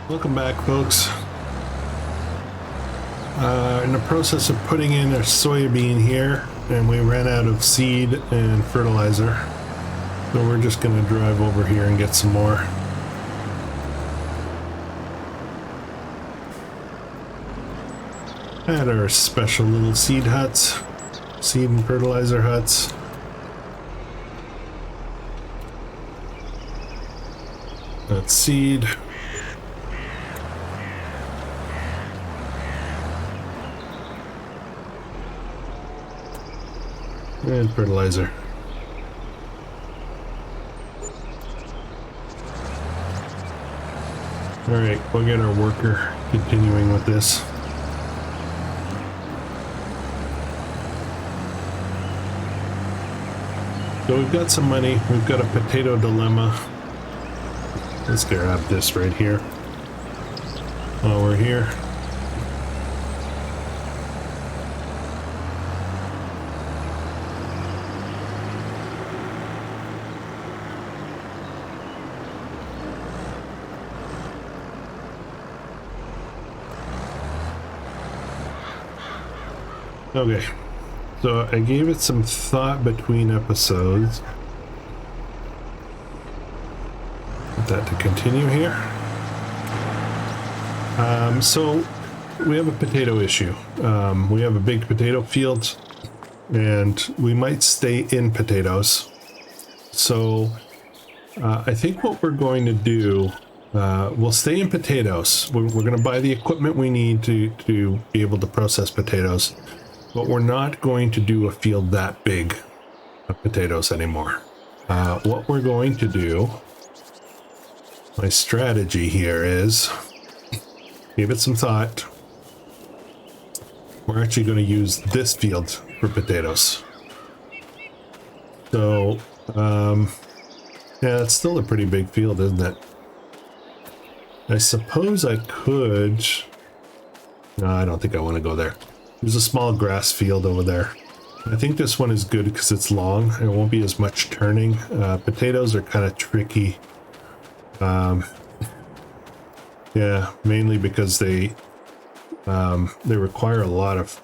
Welcome back, folks. In the process of putting in our soybean here, and we ran out of seed and fertilizer. So we're just going to drive over here and get some more. At our special little seed huts, seed and fertilizer huts. That's seed. And fertilizer. Alright, we'll get our worker continuing with this. So we've got some money, we've got a potato dilemma. Let's grab this right here while we're here. Okay, so I gave it some thought between episodes. Put that to continue here. So we have a potato issue. We have a big potato field, and we might stay in potatoes. So I think what we're going to do, we'll stay in potatoes. We're going to buy the equipment we need to be able to process potatoes. But we're not going to do a field that big of potatoes anymore. What we're going to do, my strategy here is, give it some thought. We're actually going to use this field for potatoes. So, yeah, it's still a pretty big field, isn't it? I suppose I could... No, I don't think I want to go there. There's a small grass field over there. I think this one is good because it's long. There won't be as much turning. Potatoes are kind of tricky. Yeah, mainly because they require a lot of...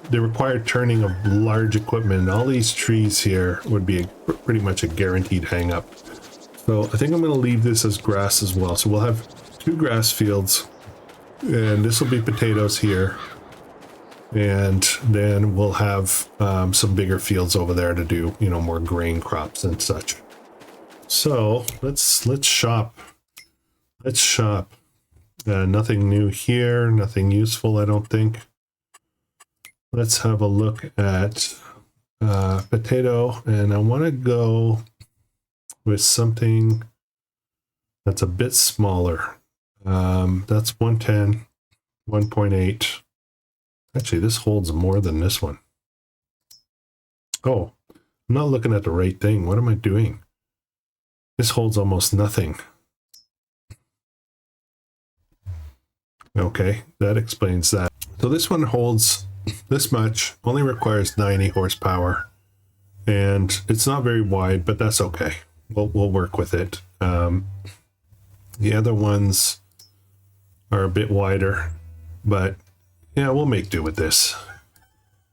they require turning of large equipment. And all these trees here would be pretty much a guaranteed hang-up. So I think I'm going to leave this as grass as well. So we'll have 2 grass fields. And this will be potatoes here, and then we'll have some bigger fields over there to do, you know, more grain crops and such. So let's shop. Let's shop. Nothing new here, nothing useful, I don't think. Let's have a look at potato, and I want to go with something that's a bit smaller. That's 110, 1.8. Actually, this holds more than this one. Oh, I'm not looking at the right thing. What am I doing? This holds almost nothing. Okay, that explains that. So this one holds this much, only requires 90 horsepower, and it's not very wide, but that's okay. We'll work with it. The other ones are a bit wider, but yeah, we'll make do with this.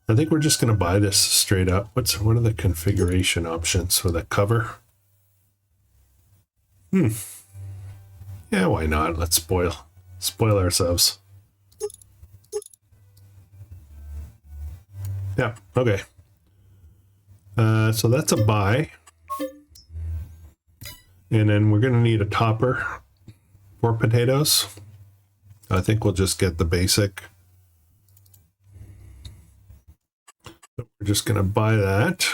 I think we're just going to buy this straight up. What are the configuration options for the cover? Yeah, why not? Let's spoil ourselves. Yeah, okay. So that's a buy. And then we're going to need a topper for potatoes. I think we'll just get the basic. So we're just going to buy that.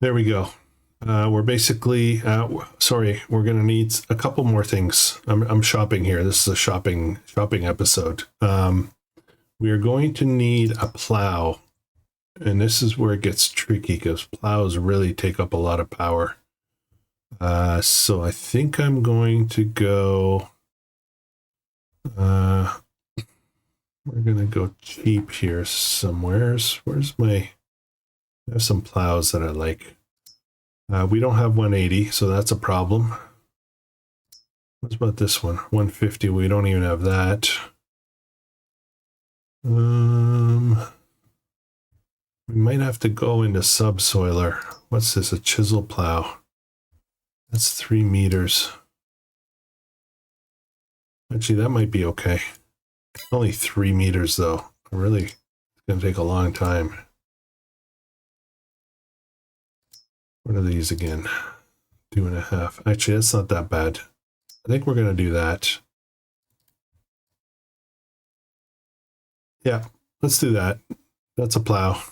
There we go. We're basically, sorry, we're going to need a couple more things. I'm shopping here. This is a shopping episode. We are going to need a plow. And this is where it gets tricky because plows really take up a lot of power. So I think I'm going to go, we're going to go cheap here somewhere. Where's my I have some plows that I like. We don't have 180, so that's a problem. What about this one? 150, we don't even have that. We might have to go into subsoiler. What's this? A chisel plow. That's 3 meters. Actually, that might be okay. Only 3 meters though. Really, it's gonna take a long time. What are these again? 2.5. Actually, that's not that bad. I think we're gonna do that. Yeah, let's do that. That's a plow.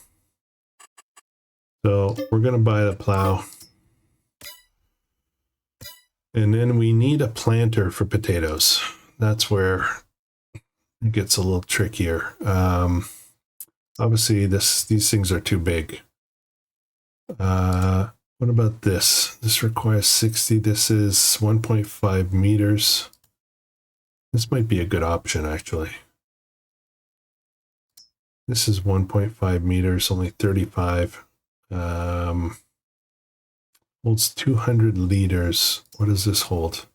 So we're gonna buy the plow. And then we need a planter for potatoes. That's where it gets a little trickier. Obviously these things are too big. What about this? This requires 60. This is 1.5 meters. This might be a good option, actually. This is 1.5 meters, only 35. Holds 200 liters. What does this hold?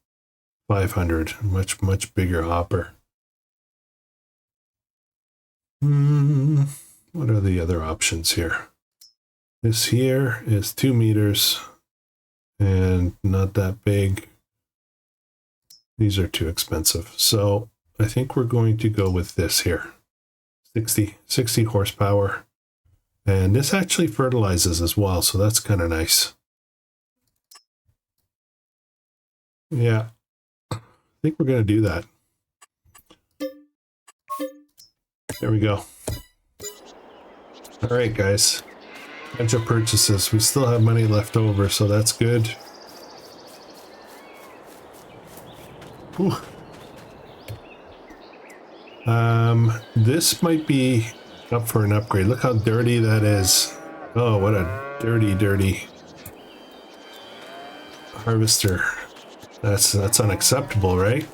500. Much bigger hopper. What are the other options here? This here is 2 meters and not that big. These are too expensive. So I think we're going to go with this here. 60 horsepower. And this actually fertilizes as well, so that's kind of nice. Yeah, I think we're going to do that. There we go. All right, guys. Bunch of purchases. We still have money left over, so that's good. Whew. This might be up for an upgrade. Look how dirty that is. Oh, what a dirty harvester. That's unacceptable, right?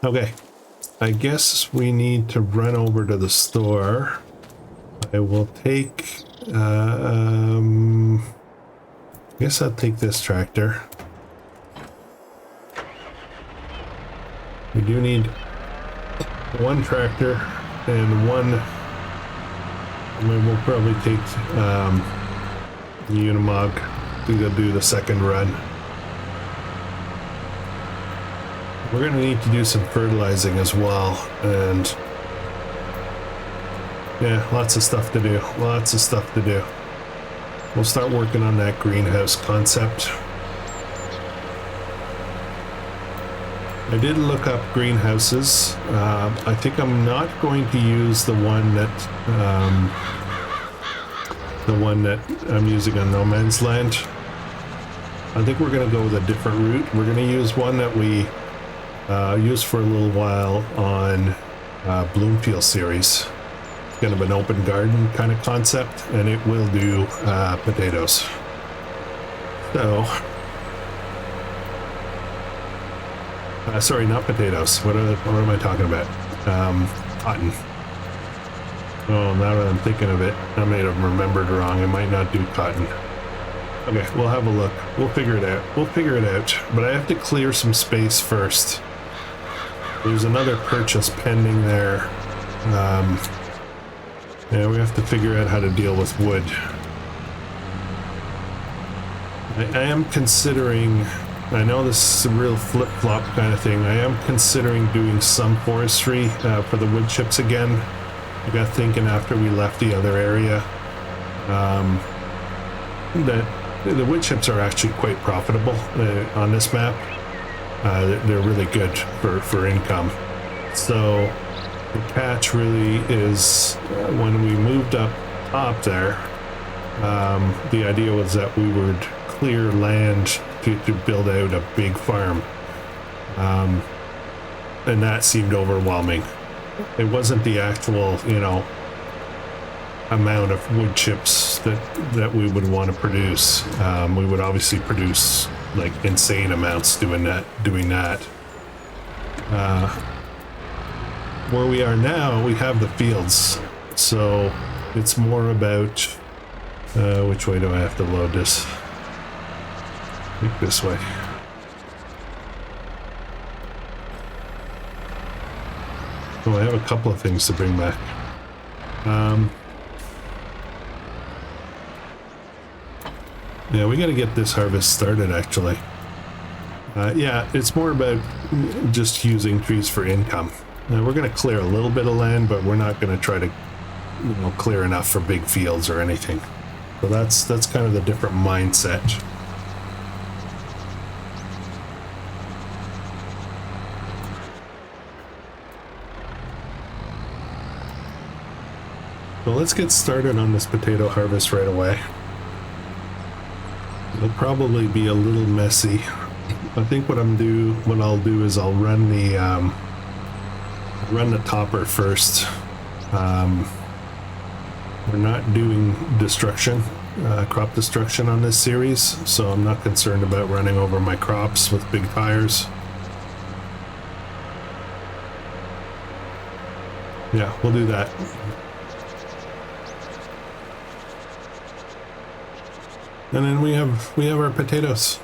Okay. I guess we need to run over to the store. I will take, I guess I'll take this tractor. We do need one tractor and one, I mean, we'll probably take the Unimog to go do the second run. We're going to need to do some fertilizing as well, and yeah, lots of stuff to do. We'll start working on that greenhouse concept. I did look up greenhouses. I think I'm not going to use the one that I'm using on No Man's Land. I think we're going to go with a different route. We're going to use one that we used for a little while on Bloomfield series. It's kind of an open garden kind of concept, and it will do potatoes. So, sorry, not potatoes. What am I talking about? Cotton. Oh, now that I'm thinking of it, I may have remembered wrong. I might not do cotton. Okay, we'll have a look. We'll figure it out. But I have to clear some space first. There's another purchase pending there. Yeah, we have to figure out how to deal with wood. I am considering, I know this is a real flip-flop kind of thing, I am considering doing some forestry for the wood chips again. I got thinking after we left the other area that the wood chips are actually quite profitable on this map. They're really good for income. So the catch really is when we moved up top there, the idea was that we would clear land to build out a big farm. And that seemed overwhelming. It wasn't the actual, amount of wood chips that we would want to produce. We would obviously produce like insane amounts doing that. Where we are now, we have the fields, So it's more about which way do I have to load this? I think this way. Oh, I have a couple of things to bring back. Yeah, we got to get this harvest started, actually. Yeah, it's more about just using trees for income. We're going to clear a little bit of land, but we're not going to try to, you know, clear enough for big fields or anything. So that's kind of the different mindset. So let's get started on this potato harvest right away. It'll probably be a little messy. I think what I'll do is I'll run the topper first. We're not doing destruction, crop destruction on this series, so I'm not concerned about running over my crops with big tires. Yeah, we'll do that. And then we have our potatoes.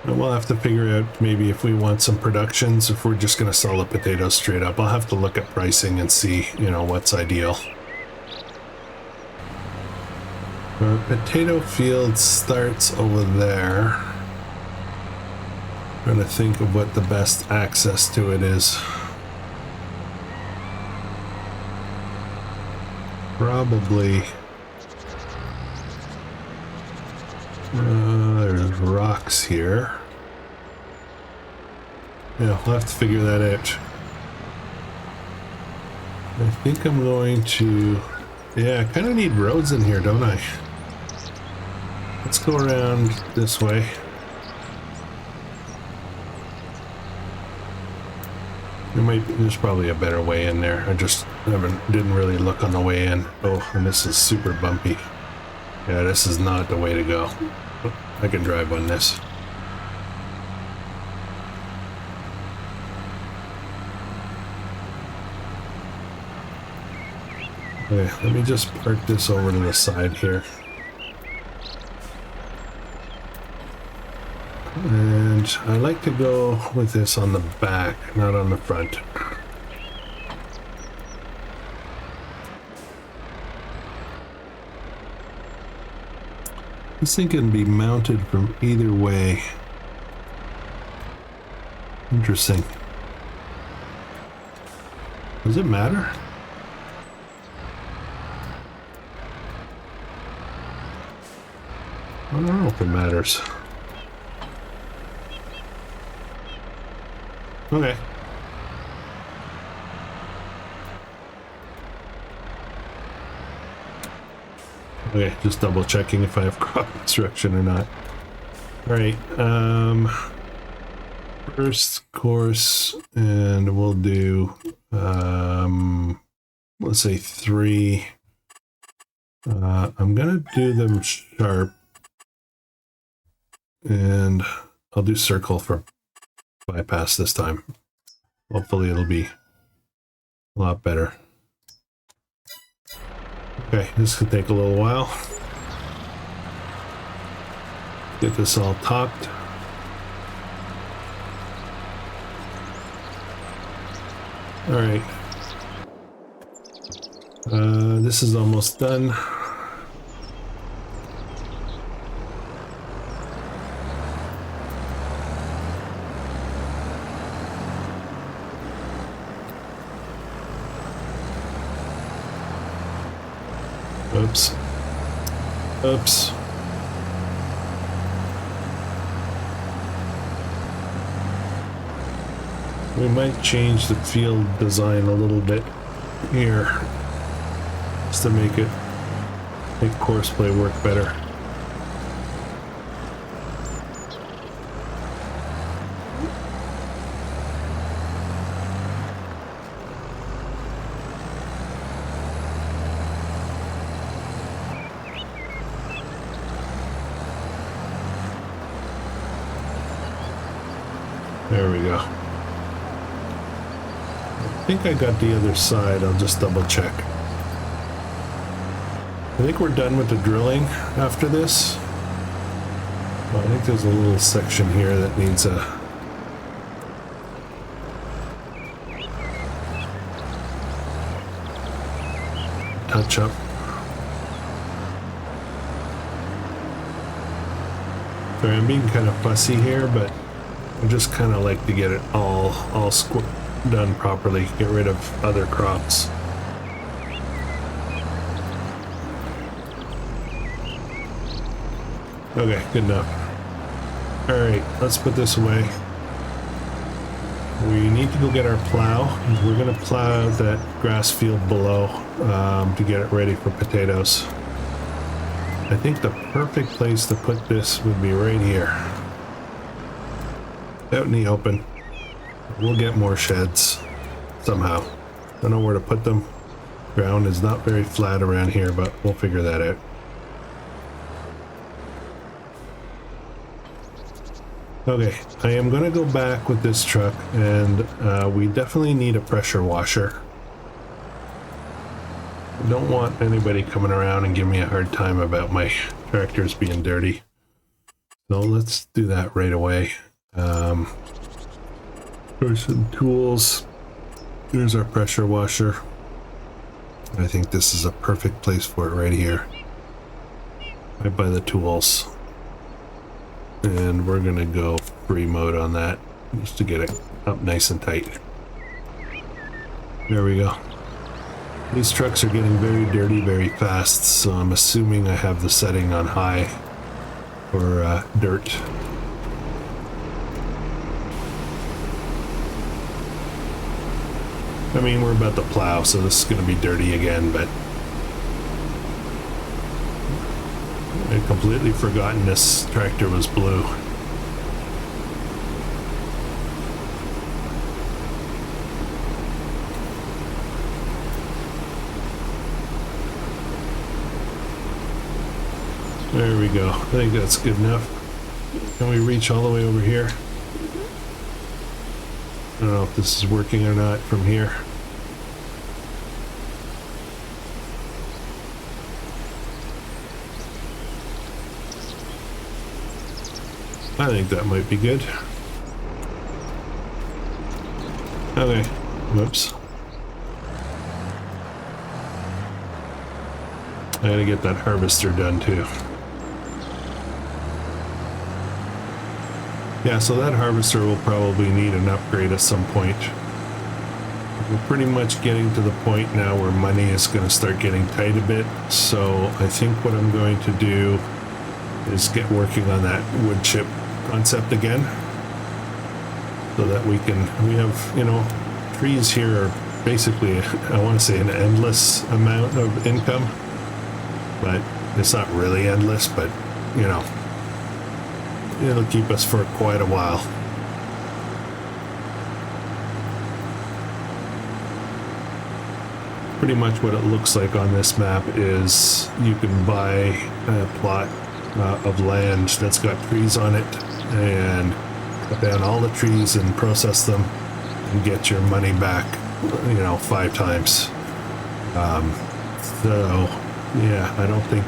And we'll have to figure out maybe if we want some productions, if we're just going to sell the potatoes straight up. I'll have to look at pricing and see, you know, what's ideal. Our potato field starts over there. Trying to think of what the best access to it is. Probably... there's rocks here. Yeah, we'll have to figure that out. I think I'm going to... Yeah, I kind of need roads in here, don't I? Let's go around this way. There's probably a better way in there. I just didn't really look on the way in. Oh, and this is super bumpy. Yeah, this is not the way to go. I can drive on this. Okay, let me just park this over to the side here. And I like to go with this on the back, not on the front. This thing can be mounted from either way. Interesting. Does it matter? I don't know if it matters. Okay. Okay, just double checking if I have crop construction or not. Alright, first course, and we'll do, let's say 3. I'm gonna do them sharp, and I'll do circle for bypass this time. Hopefully it'll be a lot better. Okay, this could take a little while. Get this all topped. All right. This is almost done. Oops. Oops. We might change the field design a little bit here just to make courseplay work better. There we go. think I got the other side. I'll just double check. I think we're done with the drilling after this. Well, I think there's a little section here that needs a touch up. Sorry, I'm being kind of fussy here, but I just kind of like to get it all done properly, get rid of other crops. Okay, good enough. All right, let's put this away. We need to go get our plow. We're gonna plow that grass field below to get it ready for potatoes. I think the perfect place to put this would be right here. Out in the open. We'll get more sheds somehow. Don't know where to put them. Ground is not very flat around here, but we'll figure that out. Okay, I am going to go back with this truck, and we definitely need a pressure washer. I don't want anybody coming around and giving me a hard time about my tractors being dirty. So let's do that right away. There's some tools. Here's our pressure washer. I think this is a perfect place for it right here. Right by the tools. And we're gonna go free mode on that just to get it up nice and tight. There we go. These trucks are getting very dirty very fast, so I'm assuming I have the setting on high for dirt. I mean, we're about to plow, so this is going to be dirty again, but I'd completely forgotten this tractor was blue. There we go. I think that's good enough. Can we reach all the way over here? I don't know if this is working or not from here. I think that might be good. Okay. Whoops. I gotta get that harvester done too. Yeah, so that harvester will probably need an upgrade at some point. We're pretty much getting to the point now where money is going to start getting tight a bit, so I think what I'm going to do is get working on that wood chip concept again, so that we have, you know, trees here are basically, I want to say, an endless amount of income, but it's not really endless, but you know, it'll keep us for quite a while. Pretty much what it looks like on this map is you can buy a plot of land that's got trees on it and cut down all the trees and process them and get your money back, you know, 5 times. So yeah, I don't think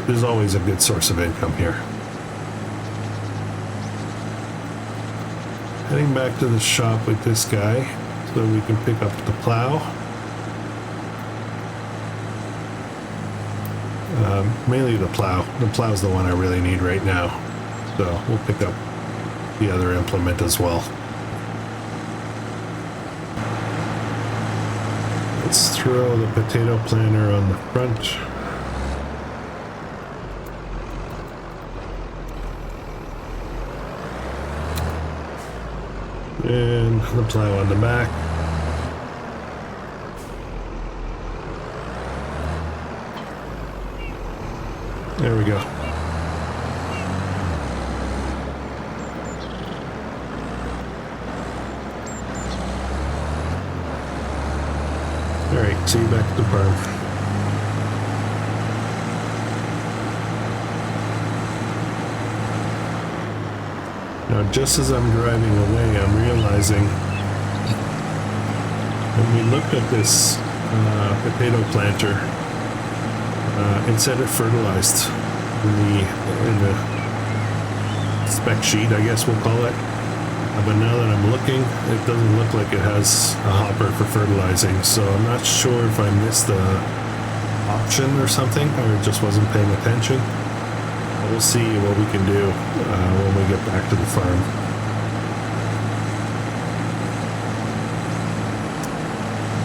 there's always a good source of income here. Heading back to the shop with this guy so we can pick up the plow. Mainly the plow. The plow's the one I really need right now. So we'll pick up the other implement as well. Let's throw the potato planter on the front. And the plow on the back. There we go. All right, see you back at the farm. Now, just as I'm driving away, I'm realizing When we looked at this potato planter, it said it fertilized in the spec sheet, I guess we'll call it. But now that I'm looking, it doesn't look like it has a hopper for fertilizing, so I'm not sure if I missed a option or something, or just wasn't paying attention. But we'll see what we can do when we get back to the farm.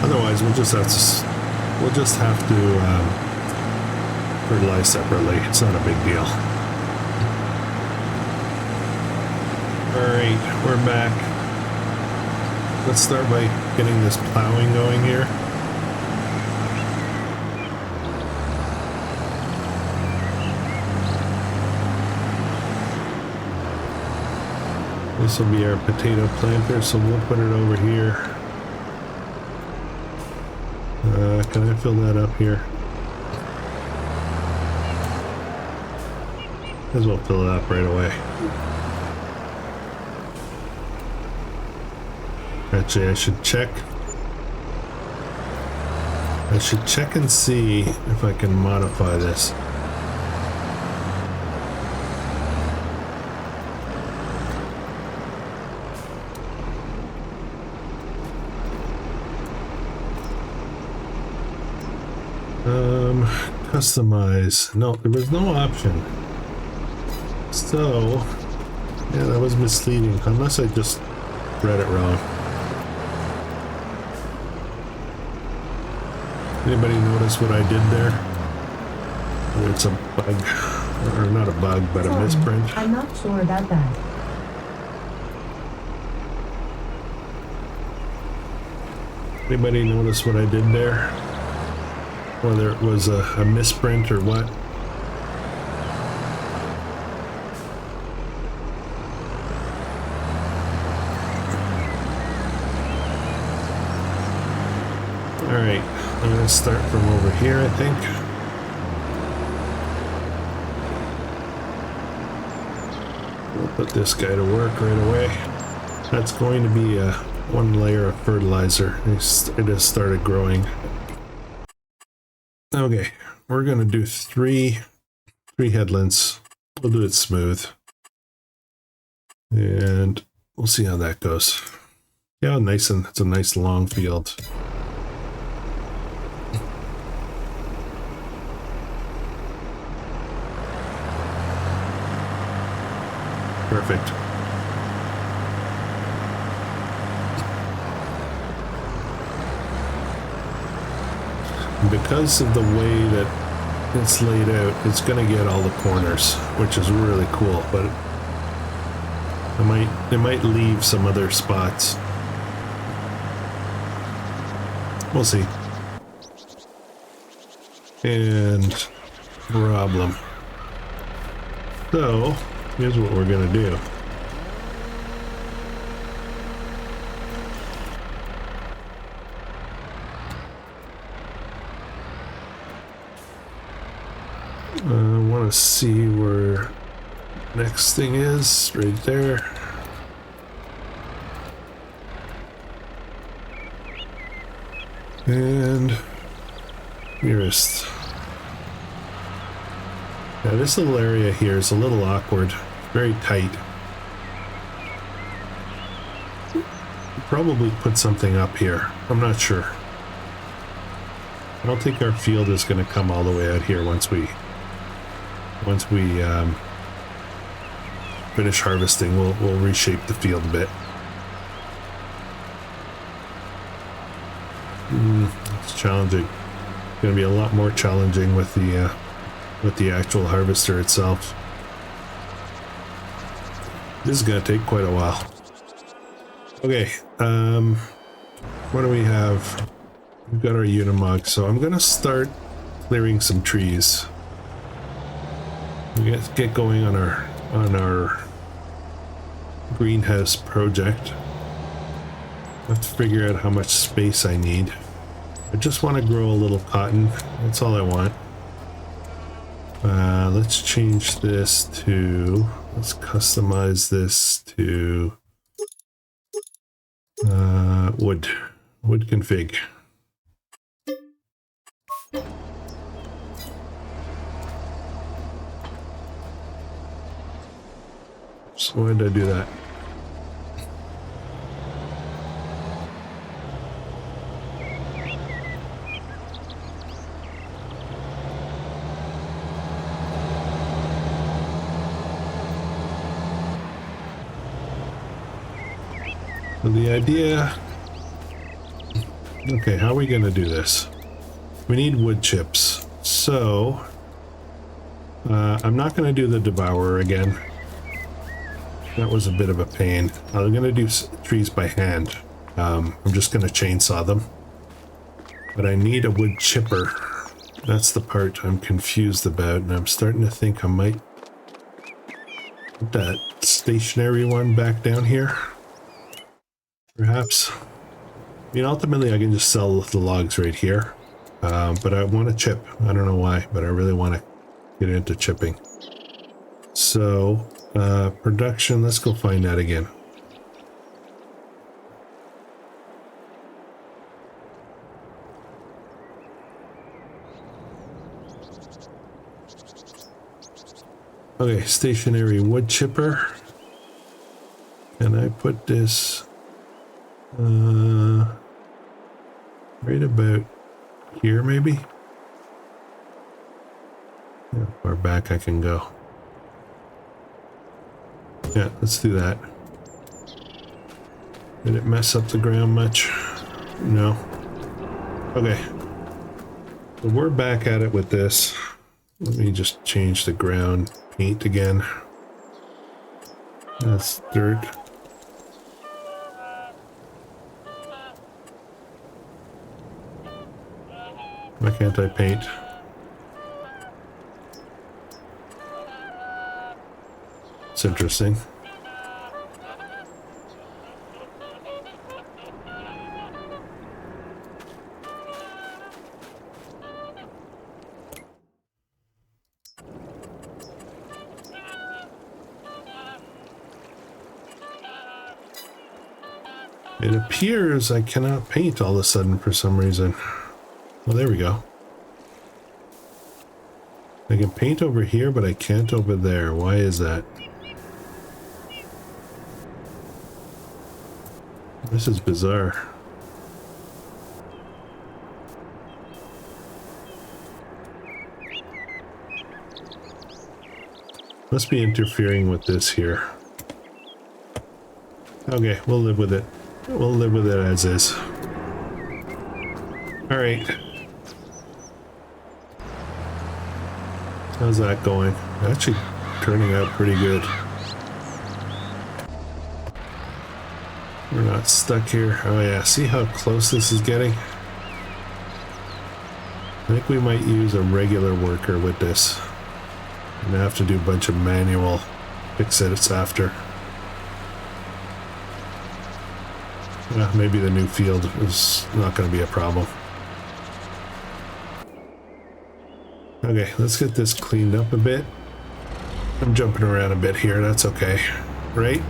Otherwise, we'll just have to fertilize separately. It's not a big deal. Alright, we're back. Let's start by getting this plowing going here. This will be our potato planter, so we'll put it over here. Can I fill that up here? Might as well fill it up right away. Actually, I should check and see if I can modify this. Customize. No, there was no option. So, yeah, that was misleading, unless I just read it wrong. Anybody notice what I did there? Whether it's a bug, or not a bug, but a misprint. I'm not sure about that. Anybody notice what I did there? Whether it was a misprint or what? Alright, I'm going to start from over here, I think. We'll put this guy to work right away. That's going to be one layer of fertilizer. It has started growing. Okay, we're going to do three headlands. We'll do it smooth. And we'll see how that goes. Yeah, nice, and it's a nice long field. Perfect. Because of the way that it's laid out, it's going to get all the corners, which is really cool, but it might leave some other spots. We'll see. And problem. So, here's what we're going to do. I want to see where next thing is, right there. And nearest. Yeah, this little area here is a little awkward, very tight. Probably put something up here. I'm not sure. I don't think our field is going to come all the way out here once we finish harvesting. We'll reshape the field a bit. It's challenging. It's going to be a lot more challenging with the actual harvester itself. This is going to take quite a while. Okay, what do we have? We've got our Unimog, so I'm going to start clearing some trees. We get going on our greenhouse project. I have to figure out how much space I need. I just want to grow a little cotton. That's all I want. Let's change this to, let's customize this to wood. wood config. So why did I do that? So the idea... Okay, how are we going to do this? We need wood chips. So... I'm not going to do the devourer again. That was a bit of a pain. I'm going to do trees by hand. I'm just going to chainsaw them. But I need a wood chipper. That's the part I'm confused about, and I'm starting to think I might put that stationary one back down here. Perhaps. I mean, ultimately I can just sell the logs right here. But I want to chip. I don't know why, but I really want to get into chipping. So, production, let's go find that again. Okay, stationary wood chipper. Can I put this right about here maybe? How far back I can go. Yeah, let's do that. Did it mess up the ground much? No. Okay. So we're back at it with this. Let me just change the ground paint again. That's dirt. Why can't I paint? It's interesting. It appears I cannot paint all of a sudden for some reason. Well, there we go. I can paint over here, but I can't over there. Why is that? This is bizarre. Must be interfering with this here. Okay, we'll live with it. We'll live with it as is. Alright. How's that going? Actually turning out pretty good. We're not stuck here. Oh yeah, see how close this is getting? I think we might use a regular worker with this. I'm gonna have to do a bunch of manual fix-its after. Maybe the new field is not going to be a problem. Okay, let's get this cleaned up a bit. I'm jumping around a bit here, that's okay. Right?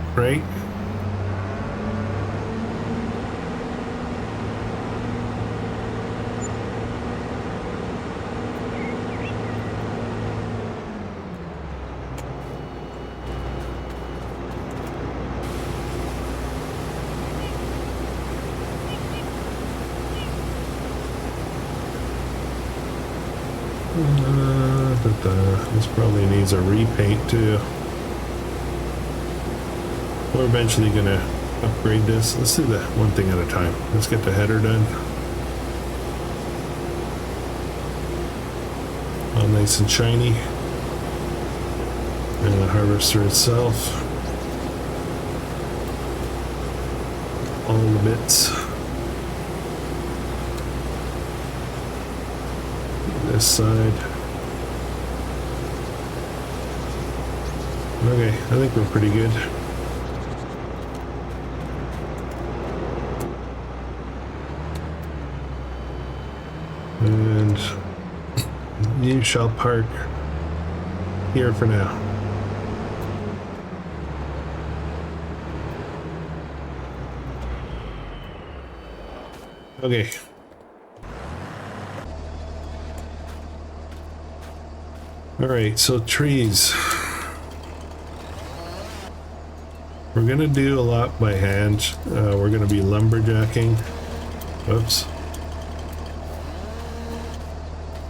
This probably needs a repaint too. We're eventually gonna upgrade this. Let's do that one thing at a time. Let's get the header done. All nice and shiny. And the harvester itself. All the bits. This side. Okay, I think we're pretty good. And you shall park here for now. Okay. All right, so trees. We're gonna do a lot by hand. We're gonna be lumberjacking. Whoops.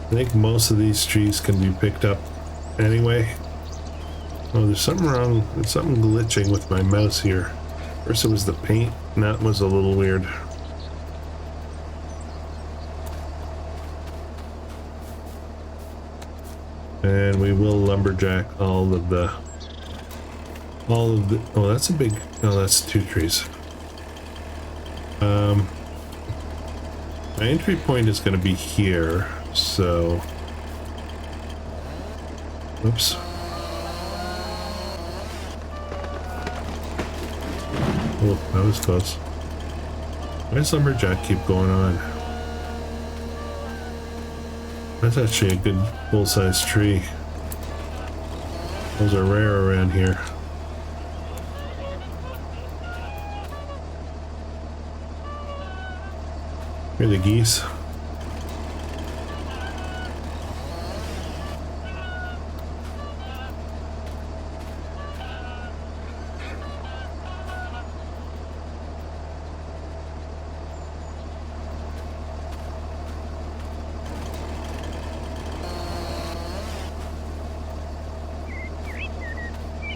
I think most of these trees can be picked up anyway. Oh, there's something wrong. There's something glitching with my mouse here. First it was the paint, and that was a little weird. And we will lumberjack all of the, oh, that's a big, oh, that's 2 trees. My entry point is going to be here, so, whoops. Oh, that was close. Why does lumberjack keep going on? That's actually a good full-size tree. Those are rare around here. Here are the geese.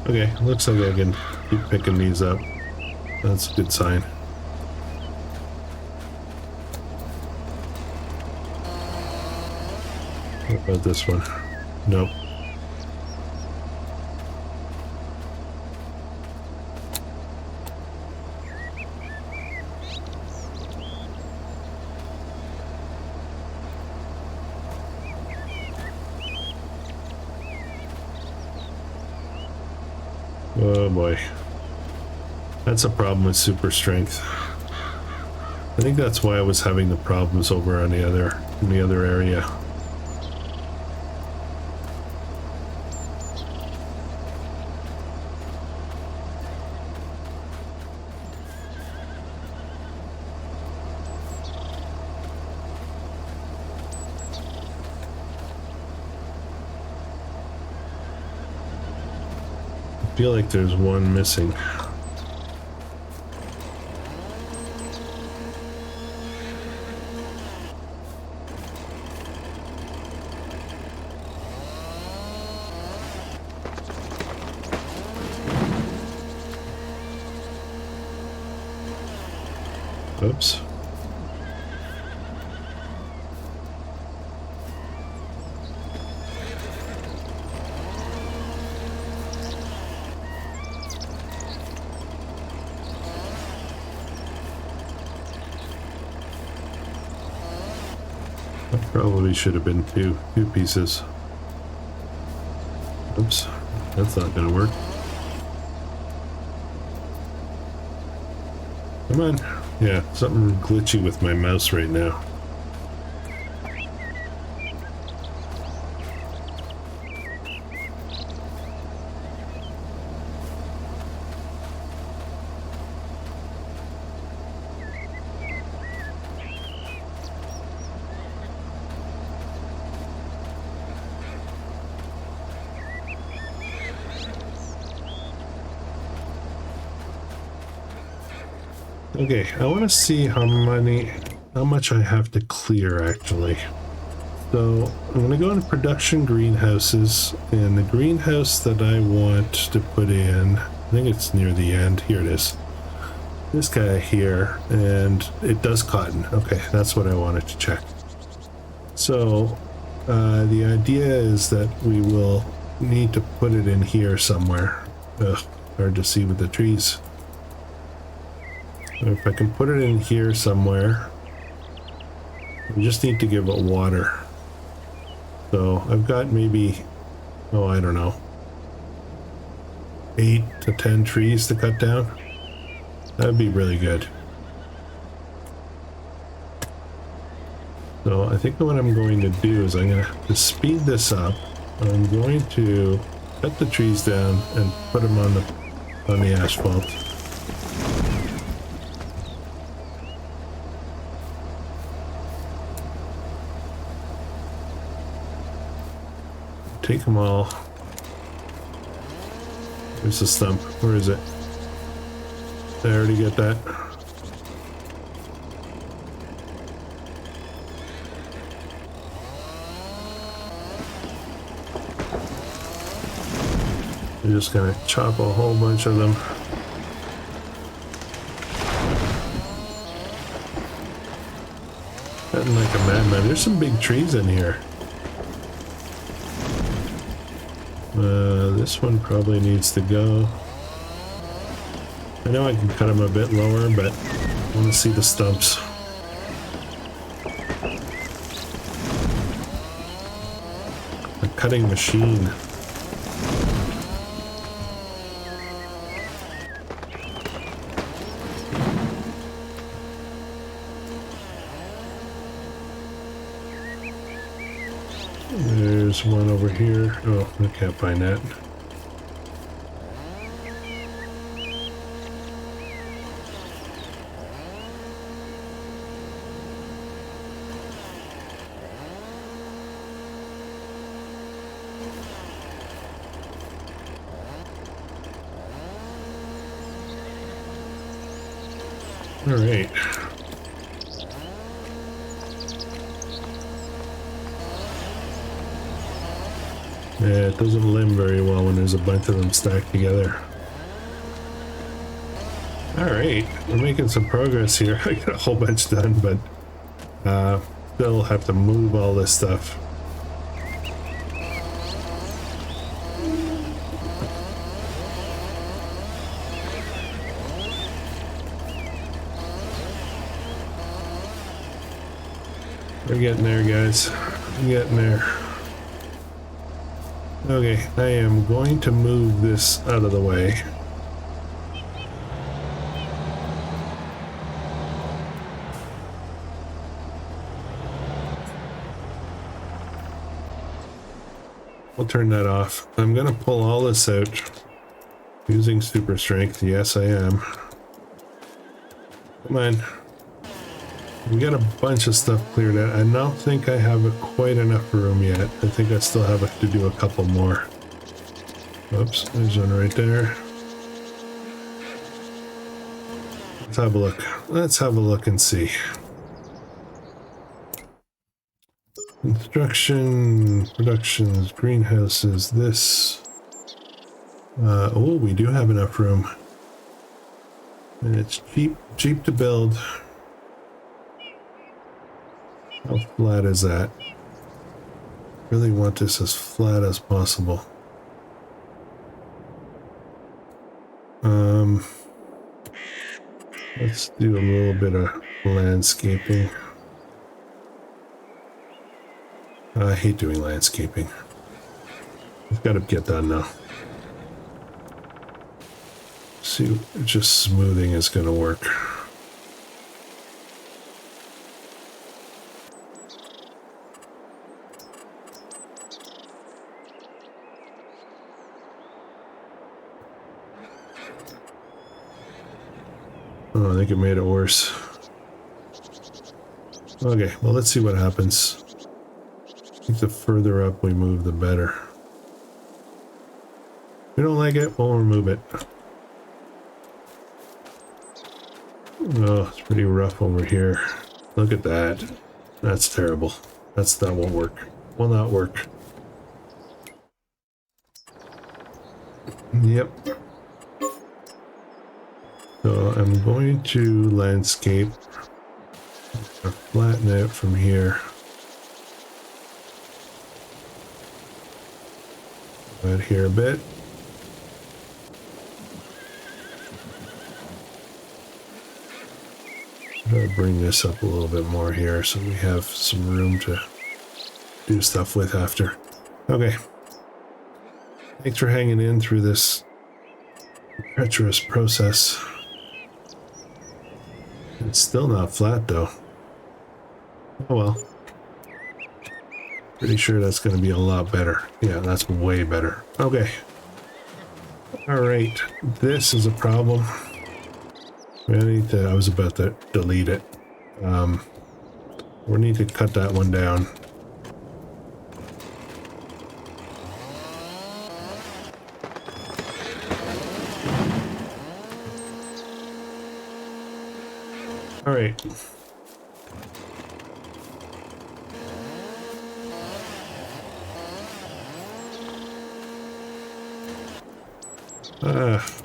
Okay, looks like I can keep picking these up. That's a good sign. What about this one? Nope. Oh boy. That's a problem with super strength. I think that's why I was having the problems over on the other area. I feel like there's one missing. Oops. Probably should have been two pieces. Oops, that's not gonna work. Come on. Yeah, something glitchy with my mouse right now. Okay, I want to see how much I have to clear actually. So I'm going to go into production greenhouses, and the greenhouse that I want to put in, I think it's near the end. Here it is. This guy here, and it does cotton. Okay, that's what I wanted to check. So the idea is that we will need to put it in here somewhere. Ugh, hard to see with the trees. If I can put it in here somewhere, we just need to give it water. So I've got maybe, oh, I don't know, 8 to 10 trees to cut down. That'd be really good. So I think what I'm going to do is I'm going to speed this up. I'm going to cut the trees down and put them on the asphalt. take them all. Where's the stump? Where is it? Did I already get that? I'm just gonna chop a whole bunch of them. Cutting like a madman. There's some big trees in here. This one probably needs to go. I know I can cut them a bit lower, but I want to see the stumps. A cutting machine. There's one over here. Oh, I can't find that. All right. Yeah, it doesn't limb very well when there's a bunch of them stacked together. Alright, we're making some progress here. I got a whole bunch done, but still have to move all this stuff. We're getting there, guys. We're getting there. Okay, I am going to move this out of the way. We'll turn that off. I'm going to pull all this out using super strength. Yes, I am. Come on. We got a bunch of stuff cleared out. I don't think I have quite enough room yet. I think I still have to do a couple more. Oops, there's one right there. Let's have a look. Let's have a look and see. Construction, productions, greenhouses, this. Oh, we do have enough room. And it's cheap to build. How flat is that? Really want this as flat as possible. Let's do a little bit of landscaping. I hate doing landscaping. It's got to get done now. See if just smoothing is going to work. Oh, I think it made it worse. Okay, well, let's see what happens. I think the further up we move, the better. If we don't like it, we'll remove it. Oh, it's pretty rough over here. Look at that. That's terrible. That won't work. Will not work. Yep. So I'm going to landscape, flatten out from here. Right here a bit. I'll bring this up a little bit more here so we have some room to do stuff with after. Okay. Thanks for hanging in through this treacherous process. It's still not flat though. Oh well. Pretty sure that's going to be a lot better. Yeah, that's way better. Okay. Alright. This is a problem. I was about to delete it. We need to cut that one down. All right.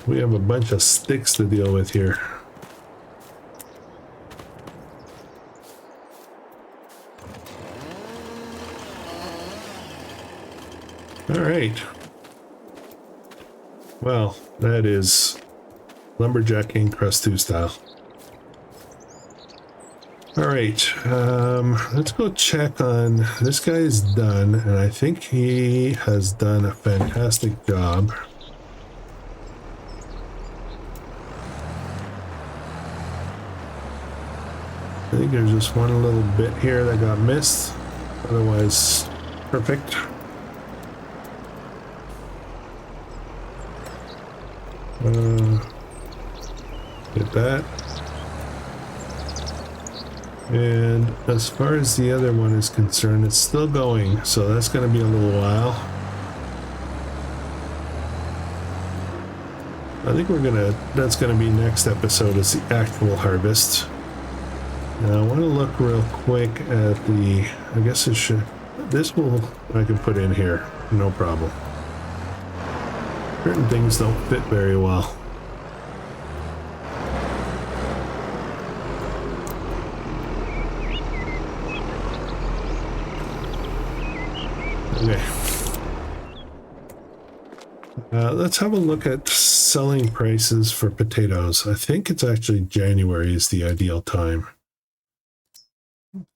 We have a bunch of sticks to deal with here. All right. Well, that is lumberjacking Krustoo style. All right, let's go check on this guy is done, and I think he has done a fantastic job. I think there's just one little bit here that got missed, otherwise perfect. Get that. And as far as the other one is concerned, it's still going, so that's going to be a little while. I think that's going to be next episode is the actual harvest. Now I want to look real quick at the, I guess it should, I can put in here, no problem. Certain things don't fit very well. Okay. Let's have a look at selling prices for potatoes. I think it's actually January is the ideal time.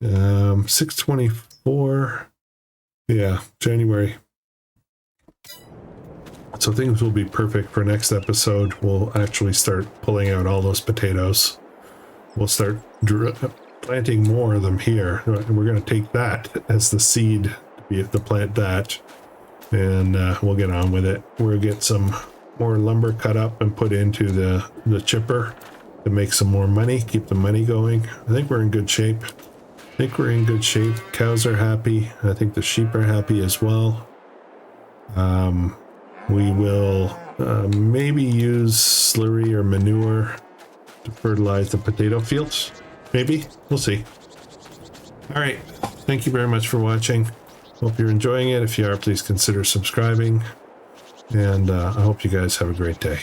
624. Yeah, January. So things will be perfect for next episode. We'll actually start pulling out all those potatoes. We'll start planting more of them here. We're going to take that as the seed to plant that, and we'll get on with it. We'll get some more lumber cut up and put into the chipper to make some more money, keep the money going. I think we're in good shape. Cows are happy. I think the sheep are happy as well. We will maybe use slurry or manure to fertilize the potato fields. Maybe. We'll see. All right. Thank you very much for watching. Hope you're enjoying it. If you are, please consider subscribing. And I hope you guys have a great day.